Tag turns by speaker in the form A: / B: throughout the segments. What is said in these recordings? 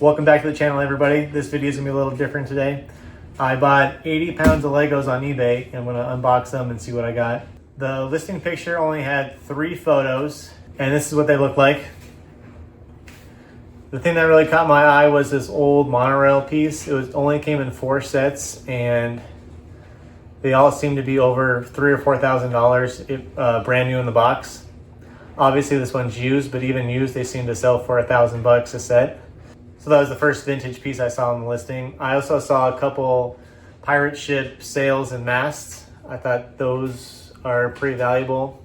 A: Welcome back to the channel, everybody. This video is gonna be a little different today. I bought 80 pounds of Legos on eBay and I'm gonna unbox them and see what I got. The listing picture only had 3 photos and this is what they look like. The thing that really caught my eye was this old monorail piece. It only came in 4 sets and they all seem to be over $3,000 or $4,000 brand new in the box. Obviously this one's used, but even used they seem to sell for $1,000 a set. So that was the first vintage piece I saw on the listing. I also saw a couple pirate ship sails and masts. I thought those are pretty valuable.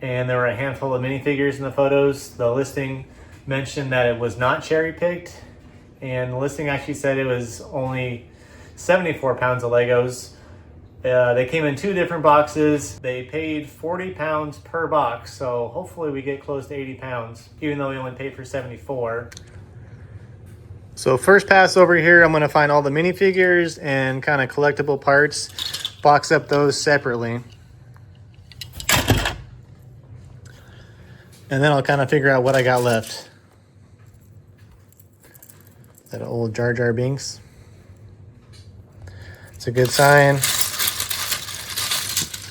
A: And there were a handful of minifigures in the photos. The listing mentioned that it was not cherry picked. And the listing actually said it was only 74 pounds of Legos. They came in 2 different boxes. They paid 40 pounds per box. So hopefully we get close to 80 pounds, even though we only paid for 74. So first pass over here, I'm gonna find all the minifigures and kind of collectible parts, box up those separately. And then I'll kind of figure out what I got left. That old Jar Jar Binks. It's a good sign.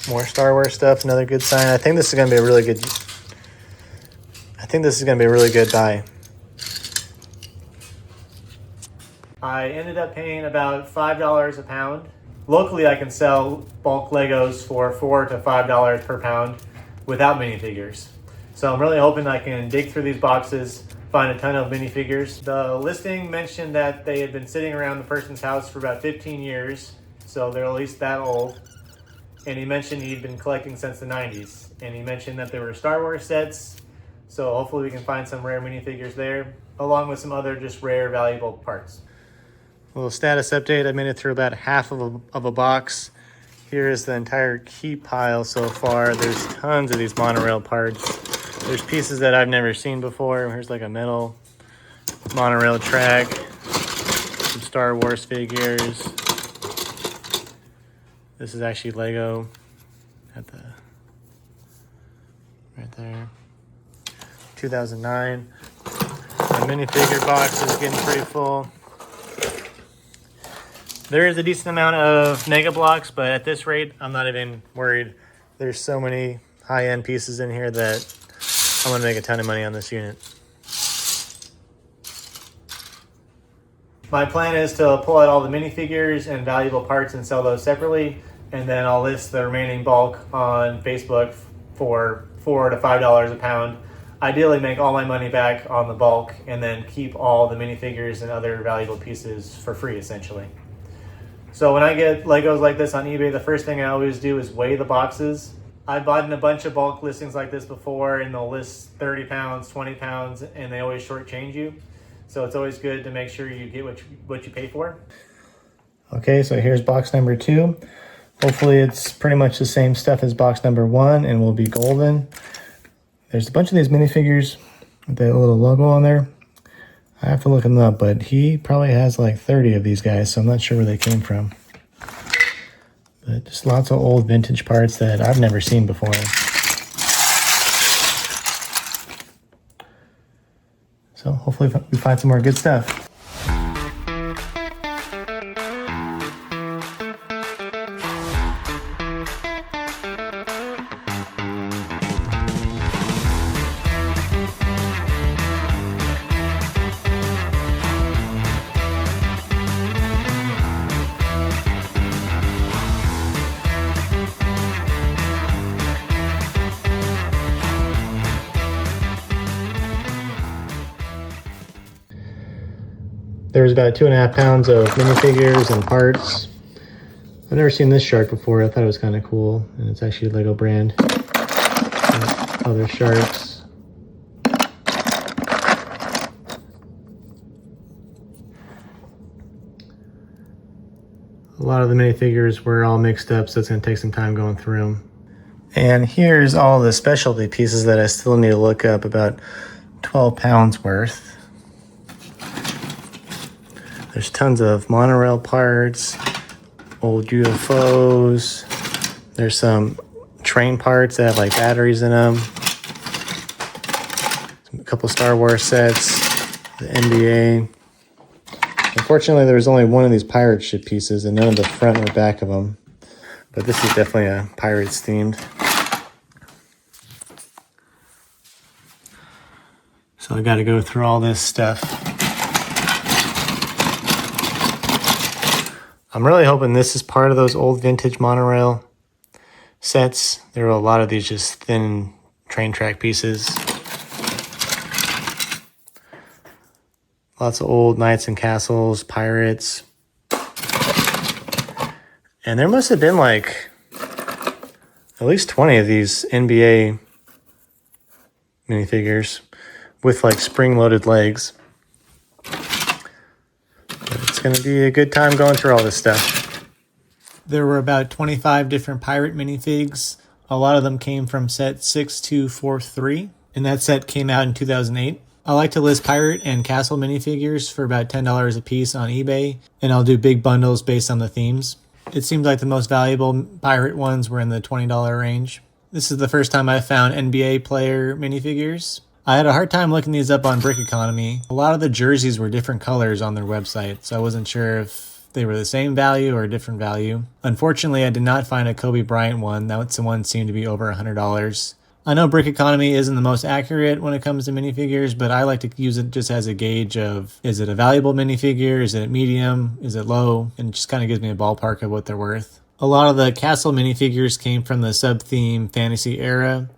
A: More Star Wars stuff, another good sign. I think this is gonna be a really good buy. I ended up paying about $5 a pound. Locally, I can sell bulk Legos for $4 to $5 per pound without minifigures. So I'm really hoping I can dig through these boxes, find a ton of minifigures. The listing mentioned that they had been sitting around the person's house for about 15 years, so they're at least that old. And he mentioned he'd been collecting since the 90s. And he mentioned that there were Star Wars sets, so hopefully we can find some rare minifigures there, along with some other just rare, valuable parts. A little status update. I made it through about half of a box. Here is the entire keep pile so far. There's tons of these monorail parts. There's pieces that I've never seen before. Here's like a metal monorail track, some Star Wars figures. This is actually Lego at the right there. 2009. The minifigure box is getting pretty full. There is a decent amount of Mega Blocks, but at this rate, I'm not even worried. There's so many high-end pieces in here that I'm gonna make a ton of money on this unit. My plan is to pull out all the minifigures and valuable parts and sell those separately, and then I'll list the remaining bulk on Facebook for $4 to $5 a pound. Ideally make all my money back on the bulk and then keep all the minifigures and other valuable pieces for free, essentially. So when I get Legos like this on eBay, the first thing I always do is weigh the boxes. I've bought in a bunch of bulk listings like this before, and they'll list 30 pounds, 20 pounds, and they always shortchange you. So it's always good to make sure you get what you pay for. Okay, so here's box number 2. Hopefully it's pretty much the same stuff as box number 1 and will be golden. There's a bunch of these minifigures with that little logo on there. I have to look them up, but he probably has like 30 of these guys, so I'm not sure where they came from. But just lots of old vintage parts that I've never seen before. So hopefully we find some more good stuff. There's about 2.5 pounds of minifigures and parts. I've never seen this shark before. I thought it was kind of cool. And it's actually a Lego brand. And other sharks. A lot of the minifigures were all mixed up, so it's going to take some time going through them. And here's all the specialty pieces that I still need to look up, about 12 pounds worth. There's tons of monorail parts, old UFOs. There's some train parts that have like batteries in them. A couple Star Wars sets, the NBA. Unfortunately, there was only one of these pirate ship pieces and none of the front or back of them. But this is definitely a Pirates themed. So I got to go through all this stuff. I'm really hoping this is part of those old vintage monorail sets. There were a lot of these just thin train track pieces. Lots of old knights and castles, pirates. And there must have been like at least 20 of these NBA minifigures with like spring-loaded legs. But it's going to be a good time going through all this stuff. There were about 25 different pirate minifigs. A lot of them came from set 6243, and that set came out in 2008. I like to list pirate and castle minifigures for about $10 a piece on eBay, and I'll do big bundles based on the themes. It seems like the most valuable pirate ones were in the $20 range. This is the first time I found NBA player minifigures. I had a hard time looking these up on Brick Economy. A lot of the jerseys were different colors on their website, so I wasn't sure if they were the same value or a different value. Unfortunately, I did not find a Kobe Bryant one. That one seemed to be over $100. I know Brick Economy isn't the most accurate when it comes to minifigures, but I like to use it just as a gauge of, is it a valuable minifigure? Is it medium? Is it low? And it just kind of gives me a ballpark of what they're worth. A lot of the castle minifigures came from the sub-theme Fantasy Era,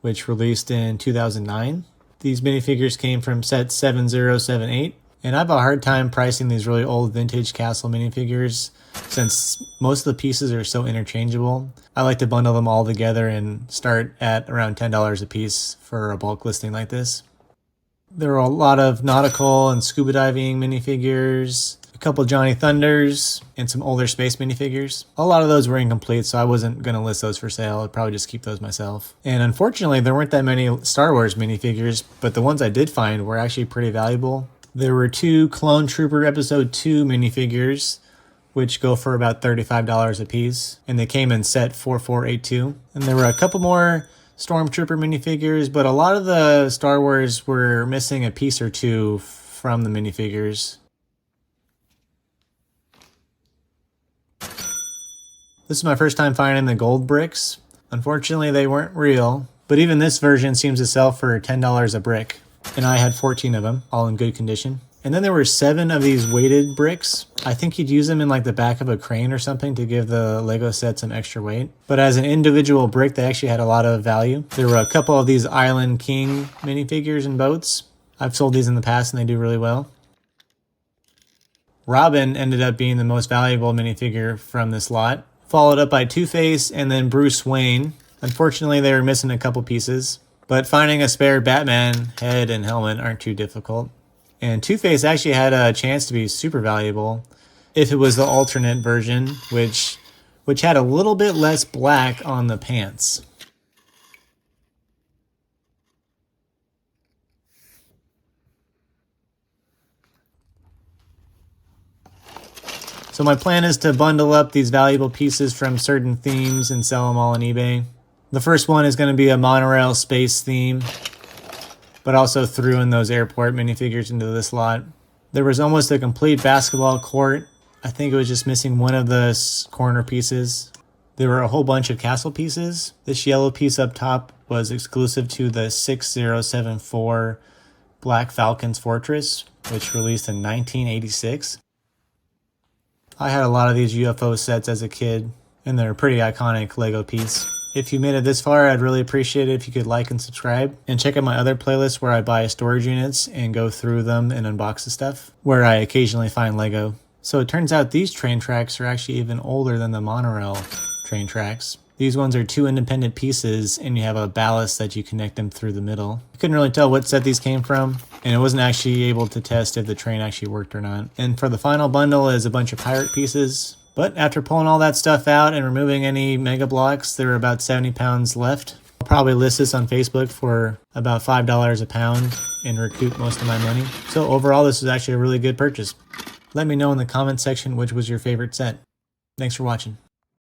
A: which released in 2009. These minifigures came from set 7078, and I have a hard time pricing these really old vintage castle minifigures since most of the pieces are so interchangeable. I like to bundle them all together and start at around $10 a piece for a bulk listing like this. There are a lot of nautical and scuba diving minifigures, a couple Johnny Thunders, and some older space minifigures. A lot of those were incomplete, so I wasn't going to list those for sale. I'd probably just keep those myself. And unfortunately, there weren't that many Star Wars minifigures, but the ones I did find were actually pretty valuable. There were 2 Clone Trooper Episode 2 minifigures, which go for about $35 a piece, and they came in set 4482. And there were a couple more Stormtrooper minifigures, but a lot of the Star Wars were missing a piece or two from the minifigures. This is my first time finding the gold bricks. Unfortunately, they weren't real, but even this version seems to sell for $10 a brick, and I had 14 of them, all in good condition. And then there were 7 of these weighted bricks. I think you'd use them in like the back of a crane or something to give the Lego set some extra weight. But as an individual brick, they actually had a lot of value. There were a couple of these Island King minifigures and boats. I've sold these in the past and they do really well. Robin ended up being the most valuable minifigure from this lot, followed up by Two-Face and then Bruce Wayne. Unfortunately, they were missing a couple pieces, but finding a spare Batman head and helmet aren't too difficult. And Two-Face actually had a chance to be super valuable if it was the alternate version, which had a little bit less black on the pants. So my plan is to bundle up these valuable pieces from certain themes and sell them all on eBay. The first one is going to be a monorail space theme, but also threw in those airport minifigures into this lot. There was almost a complete basketball court. I think it was just missing one of the corner pieces. There were a whole bunch of castle pieces. This yellow piece up top was exclusive to the 6074 Black Falcon's Fortress, which released in 1986. I had a lot of these UFO sets as a kid, and they're a pretty iconic Lego piece. If you made it this far, I'd really appreciate it if you could like and subscribe. And check out my other playlist where I buy storage units and go through them and unbox the stuff, where I occasionally find Lego. So it turns out these train tracks are actually even older than the monorail train tracks. These ones are 2 independent pieces, and you have a ballast that you connect them through the middle. I couldn't really tell what set these came from, and I wasn't actually able to test if the train actually worked or not. And for the final bundle is a bunch of pirate pieces. But after pulling all that stuff out and removing any mega blocks, there were about 70 pounds left. I'll probably list this on Facebook for about $5 a pound and recoup most of my money. So overall, this is actually a really good purchase. Let me know in the comment section which was your favorite set. Thanks for watching.